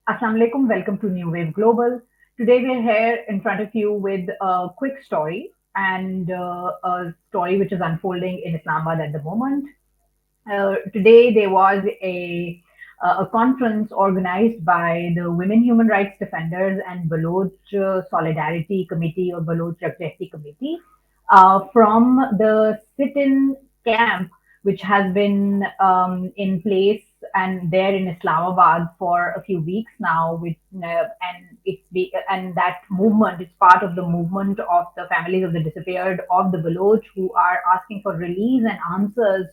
Assalamu alaikum, welcome to New Wave Global. Today we're here in front of you with a quick story and a story which is unfolding in Islamabad at the moment. Today there was a conference organized by the Women Human Rights Defenders and Baloch Solidarity Committee or Baloch Rakhjati Committee from the sit-in camp which has been in place and there in Islamabad for a few weeks now. And that movement is part of the movement of the families of the disappeared of the Baloch who are asking for release and answers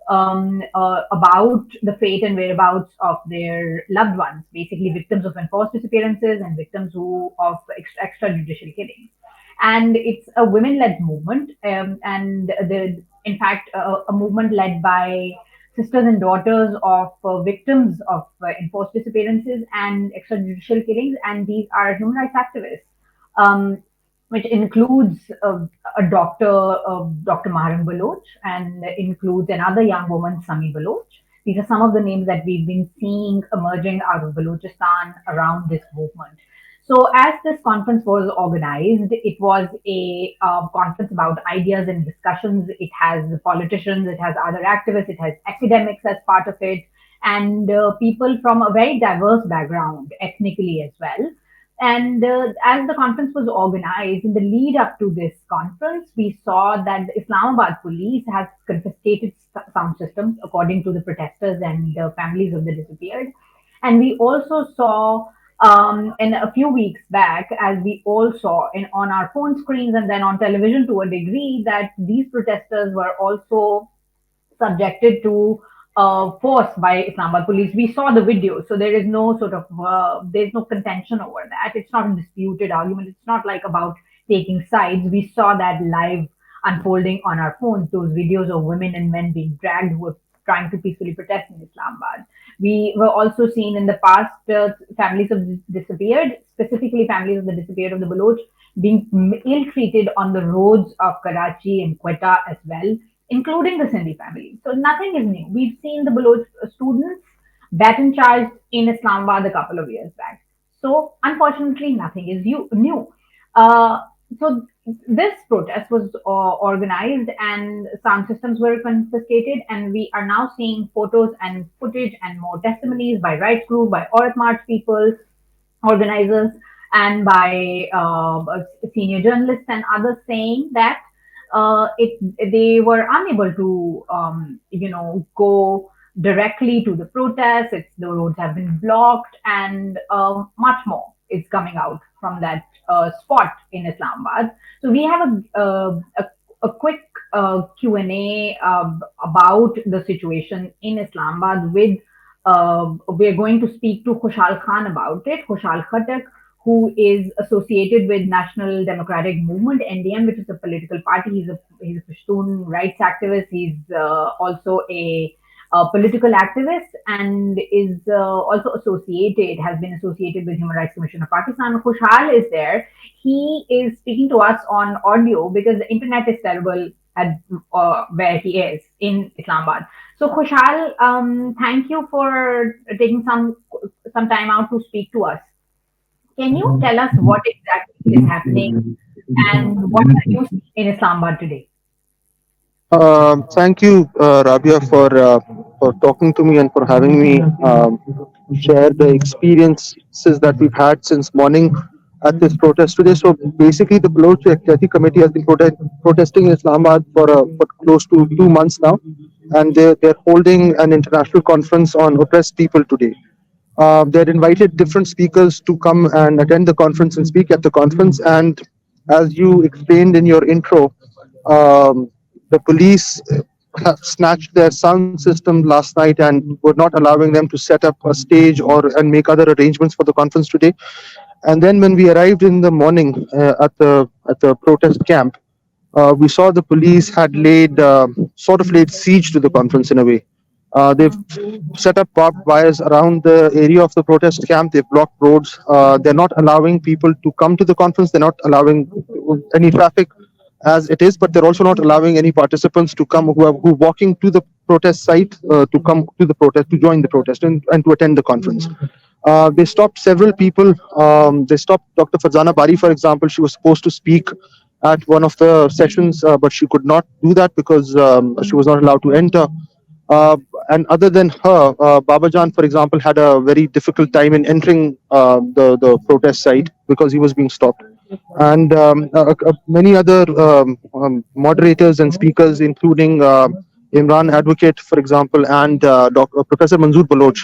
about the fate and whereabouts of their loved ones, basically victims of enforced disappearances and victims of extrajudicial killings. And it's a women-led movement, and in fact, a movement led by sisters and daughters of victims of enforced disappearances and extrajudicial killings, and these are human rights activists. Which includes Dr. Maharam Baloch, and includes another young woman, Sami Baloch. These are some of the names that we've been seeing emerging out of Balochistan around this movement. So, as this conference was organized, it was a conference about ideas and discussions. It has politicians, it has other activists, it has academics as part of it, and people from a very diverse background, ethnically as well. And as the conference was organized, in the lead up to this conference, we saw that the Islamabad police has confiscated sound systems, according to the protesters and the families of the disappeared. And we also saw in a few weeks back, as we all saw on our phone screens and then on television to a degree, that these protesters were also subjected to force by Islamabad police. We saw the video, so there is no sort of there's no contention over that. It's not a disputed argument. It's not like about taking sides. We saw that live unfolding on our phones. Those videos of women and men being dragged who were trying to peacefully protest in Islamabad. We were also seen in the past families of disappeared, specifically families of the disappeared of the Baloch, being ill-treated on the roads of Karachi and Quetta as well, including the Sindhi family. So nothing is new. We've seen the Baloch students baton charged in Islamabad a couple of years back. So unfortunately, nothing is new. Uh, so this protest was organized and sound systems were confiscated, and we are now seeing photos and footage and more testimonies by rights groups, by Aurat March people, organizers, and by senior journalists and others saying that they were unable to go directly to the protests. The roads have been blocked, and much more is coming out from that spot in Islamabad. So we have a quick Q&A about the situation in Islamabad with we're going to speak to Khushal Khan about it, Khushal Khattak, who is associated with National Democratic Movement (NDM), which is a political party. He's a Pushtun rights activist. He's also a political activist, and is also has been associated with Human Rights Commission of Pakistan. Khushal is there. He is speaking to us on audio because the internet is terrible at where he is in Islamabad. So Khushal, thank you for taking some time out to speak to us. Can you tell us what exactly is happening and what are you seeing in Islamabad today? Thank you, Rabia, for talking to me and for having me share the experiences that we've had since morning at this protest today. So basically, the Baloch Athletic Committee has been protesting in Islamabad for close to 2 months now, and they're holding an international conference on oppressed people today. They're invited different speakers to come and attend the conference and speak at the conference. And as you explained in your intro, the police have snatched their sound system last night and were not allowing them to set up a stage or and make other arrangements for the conference today. And then when we arrived in the morning at the protest camp, we saw the police had laid siege to the conference in a way. They've set up barbed wires around the area of the protest camp. They've blocked roads. They're not allowing people to come to the conference. They're not allowing any traffic as it is, but they're also not allowing any participants to come who are walking to the protest site to come to the protest, to join the protest and to attend the conference. They stopped several people. They stopped Dr. Farzana Bari, for example. She was supposed to speak at one of the sessions, but she could not do that because she was not allowed to enter. Uh, and other than her, Baba Jan, for example, had a very difficult time in entering the protest site because he was being stopped. And many other moderators and speakers, including Imran Advocate, for example, and Professor Manzoor Baloch,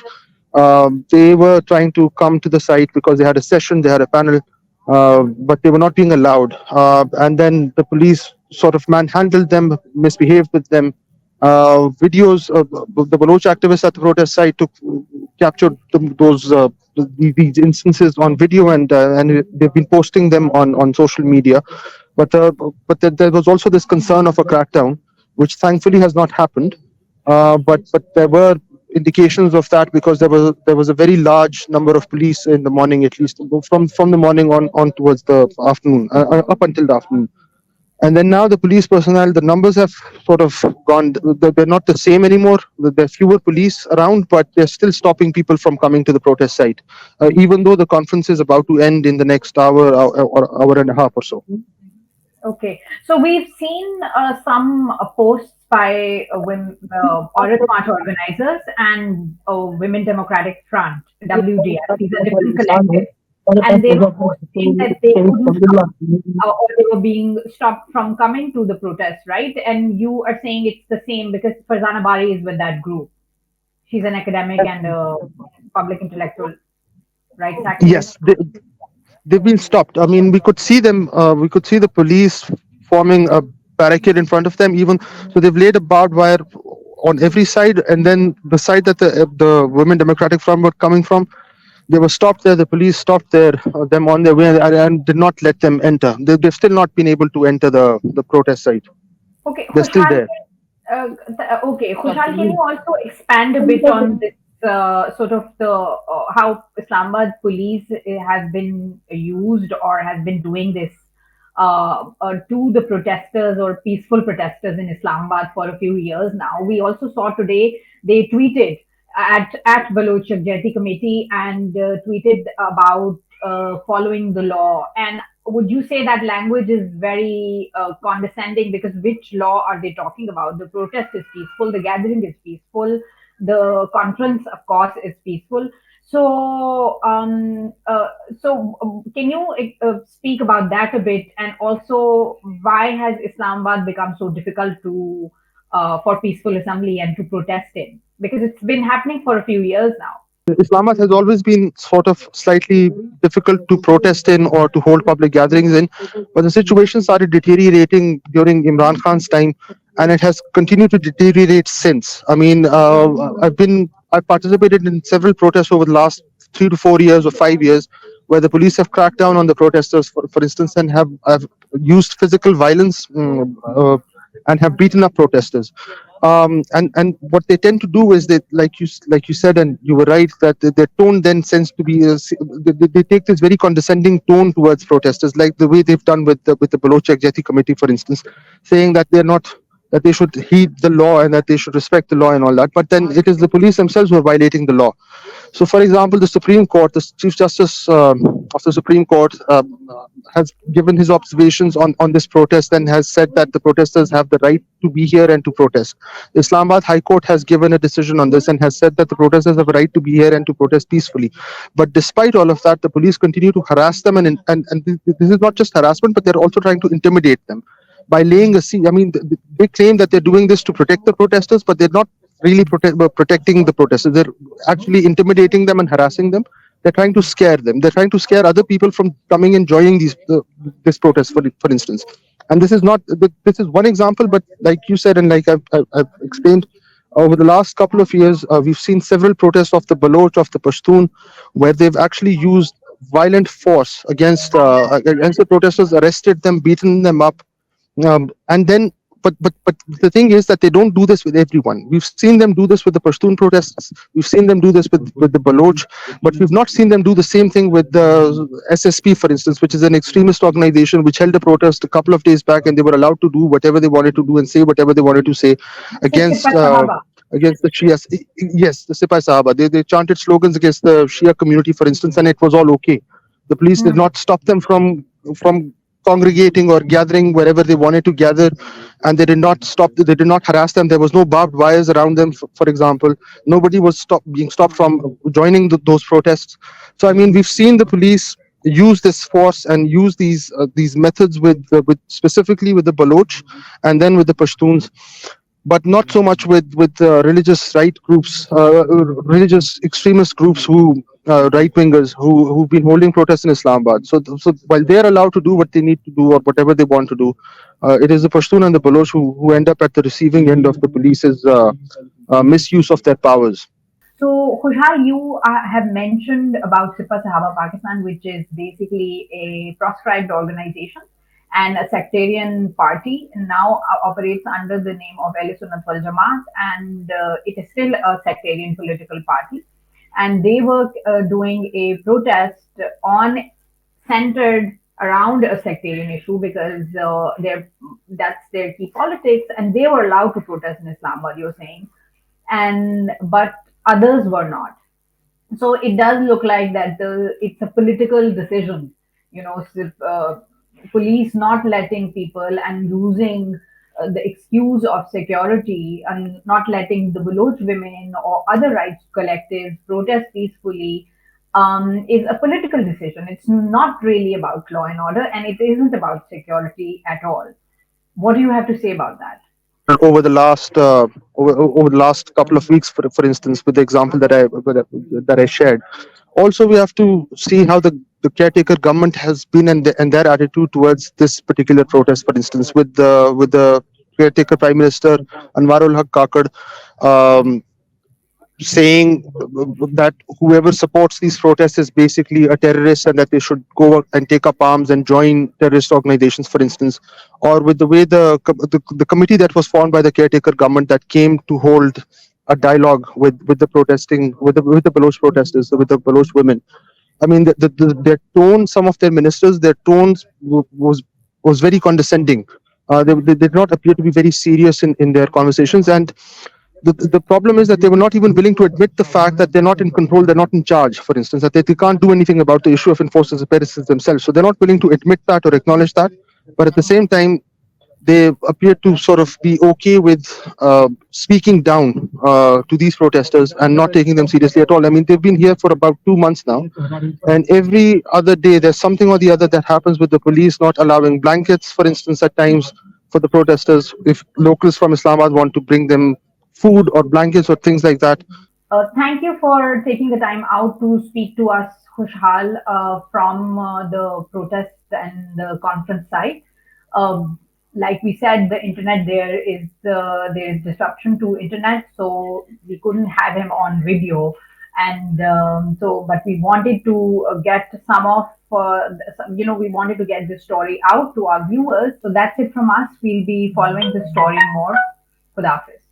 they were trying to come to the site because they had a session, they had a panel, but they were not being allowed. And then the police sort of manhandled them, misbehaved with them. Videos of the Baloch activists at the protest site took captured those these instances on video, and they've been posting them on social media. But there was also this concern of a crackdown, which thankfully has not happened. But there were indications of that because there was a very large number of police in the morning, at least from the morning on towards the afternoon, up until the afternoon. And then now the police personnel, the numbers have sort of gone. They're not the same anymore. There are fewer police around, but they're still stopping people from coming to the protest site, even though the conference is about to end in the next hour or hour and a half or so. Okay, so we've seen some posts by Aurat March organizers and Women Democratic Front (WDF). These are different collectives, and they were both saying that they couldn't come, or they were being stopped from coming to the protest, right? And you are saying it's the same because Farzana Bari is with that group. She's an academic and a public intellectual rights activist. Yes, they've been stopped. I mean, we could see them. We could see the police forming a barricade in front of them. Even so, they've laid a barbed wire on every side, and then the side that the Women Democratic Front were coming from, they were stopped there. The police stopped them on their way and did not let them enter. They've still not been able to enter the protest site. Okay, They're still Khushal. there. Okay, Khushal, can you also expand a bit on this sort of the how Islamabad police has been used or has been doing this to the protesters or peaceful protesters in Islamabad for a few years now? We also saw today they tweeted at Baloch Jayati Committee and tweeted about following the law. And would you say that language is very condescending because which law are they talking about? The protest is peaceful, the gathering is peaceful, the conference, of course, is peaceful. So, can you speak about that a bit, and also why has Islamabad become so difficult to for peaceful assembly and to protest in? Because it's been happening for a few years now. Islamabad has always been sort of slightly difficult to protest in or to hold public gatherings in, but the situation started deteriorating during Imran Khan's time, and it has continued to deteriorate since. I mean, I've participated in several protests over the last 3 to 4 years or 5 years, where the police have cracked down on the protesters, for instance, and have used physical violence, and have beaten up protesters. And what they tend to do is they, like you said, and you were right, that their tone then tends to be they take this very condescending tone towards protesters, like the way they've done with the Baloch Jati Committee, for instance, saying that they're not that they should heed the law and that they should respect the law and all that. But then it is the police themselves who are violating the law. So, for example, the Supreme Court, the Chief Justice of the Supreme Court, has given his observations on this protest and has said that the protesters have the right to be here and to protest. The Islamabad High Court has given a decision on this and has said that the protesters have a right to be here and to protest peacefully. But despite all of that, the police continue to harass them, and this is not just harassment, but they're also trying to intimidate them by laying a siege. I mean, they claim that they're doing this to protect the protesters, but they're not really protecting the protesters. They're actually intimidating them and harassing them. They're trying to scare them. They're trying to scare other people from coming and joining this protest, for instance. And this is not this is one example, but like you said, and like I've explained, over the last couple of years, we've seen several protests of the Baloch, of the Pushtun, where they've actually used violent force against the protesters, arrested them, beaten them up, and then but the thing is that they don't do this with everyone. We've seen them do this with the Pashtun protests. We've seen them do this with the Baloch, but we've not seen them do the same thing with the SSP, for instance, which is an extremist organization which held a protest a couple of days back, and they were allowed to do whatever they wanted to do and say whatever they wanted to say Sikh against Sahaba. against the Shias. Yes, the Sipai Sahaba. They chanted slogans against the Shia community, for instance, and it was all okay. The police did not stop them from congregating or gathering wherever they wanted to gather, and they did not stop. They did not harass them. There was no barbed wires around them, for example. Nobody was being stopped from joining those protests. So I mean, we've seen the police use this force and use these methods with specifically with the Baloch and then with the Pashtuns, but not so much with religious right groups, religious extremist groups who right wingers who've been holding protests in Islamabad. So while they're allowed to do what they need to do or whatever they want to do, it is the Pashtun and the Baloch who end up at the receiving end of the police's misuse of their powers. So, Khushal, you have mentioned about Sipa Sahaba Pakistan, which is basically a proscribed organization and a sectarian party, now operates under the name of Ahl Sunnat wal Jamaat, and it is still a sectarian political party. And they were doing a protest on centered around a sectarian issue because that's their key politics, and they were allowed to protest in Islamabad. You're saying, and but others were not. So it does look like that it's a political decision, police not letting people and using the excuse of security and not letting the Baloch women or other rights collectives protest peacefully is a political decision. It's not really about law and order, and it isn't about security at all. What do you have to say about that? Over the last over the last couple of weeks, for instance, with the example that I shared. Also, we have to see how the caretaker government has been and their attitude towards this particular protest. For instance, with the caretaker Prime Minister Anwarul Haq Kakad um, saying that whoever supports these protests is basically a terrorist and that they should go and take up arms and join terrorist organizations, for instance, or with the way the committee that was formed by the caretaker government that came to hold a dialogue with the protesting with the Baloch protesters, with the Baloch women. I mean, their tone, some of their ministers, their tones was very condescending. They did not appear to be very serious in their conversations, and the problem is that they were not even willing to admit the fact that they're not in control, they're not in charge, for instance, that they can't do anything about the issue of enforced disappearances themselves. So they're not willing to admit that or acknowledge that. But at the same time, they appear to sort of be okay with speaking down to these protesters and not taking them seriously at all. I mean, they've been here for about 2 months now, and every other day there's something or the other that happens with the police not allowing blankets, for instance, at times for the protesters. If locals from Islamabad want to bring them food or blankets or things like that. Thank you for taking the time out to speak to us, Khushal, from the protest and the conference site. Like we said, the internet there is disruption to internet, so we couldn't have him on video, and but we wanted to get some of we wanted to get this story out to our viewers. So that's it from us. We'll be following this story more. Khudafis.